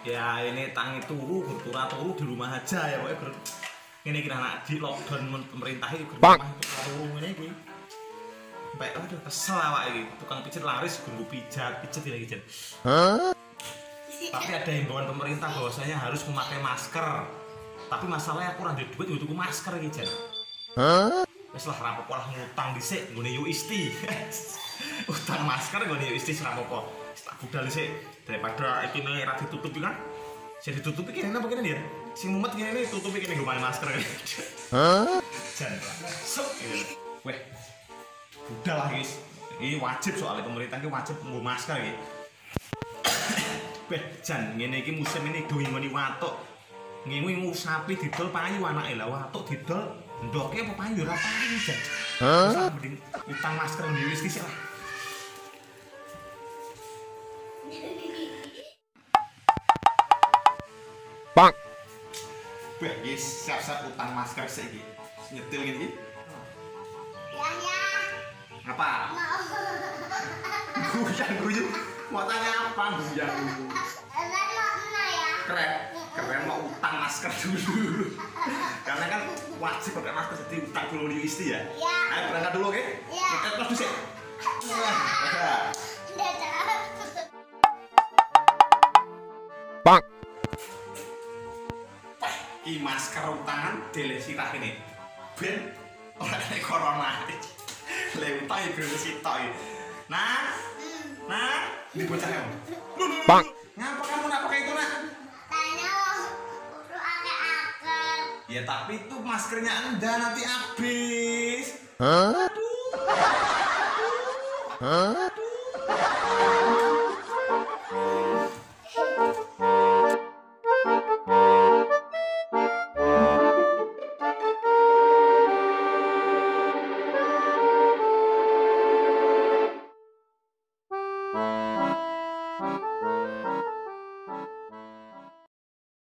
Ya ini tangi turu, turu di rumah aja ya pokoknya ini kira anak di lockdown pemerintah itu rumah turu ini iki. Sampai aduh kesel awak iki. Tukang pijat laris guru pijat ini gitu. Tapi ada himbauan pemerintah bahwasanya harus memakai masker. Tapi masalahnya aku ora duwe duit untuk masker iki, Jan. Wis lah rapopo lah ngutang dhisik nggone yo isti. Utang masker nggone yo isti rapopo. Tak budal dhisik daripada iki ora ditutupi kan. Sing ditutupi kene apa kene ya? Sing mumet kene tutupi kene nggo masker. Jan. Sok. Weh. Budal lah guys. Ini wajib soalnya pemerintah iki wajib nggo masker iki. Beh, Jan, ngene iki musim ini ngoni watuk. Ngingu sapi didol payu anake lah watuk didol ndoke apa payu ora payu, Jan. Hah? Mending utang masker dhewe wis lah. Bang. Beh, guys, siap-siap utang masker saiki. Nyetil ngene iki. Ya. Apa? Guyu. Mau tanya apa ya? Keren mau utang masker dulu. Karena kan wajib pakai masker jadi utang dulu di isti ya. Ayo berangkat dulu oke? Kita terus dhisik. Bang. Iki masker utangan dele sirah ini. Ben ora kena corona. Le utang iki ben sitok iki. Nah, ini bocah kamu. Bang. Ngapa kamu nak pakai itu, Nak? Tanya udah akal. Ya tapi itu maskernya Anda nanti habis. Hah? Aduh.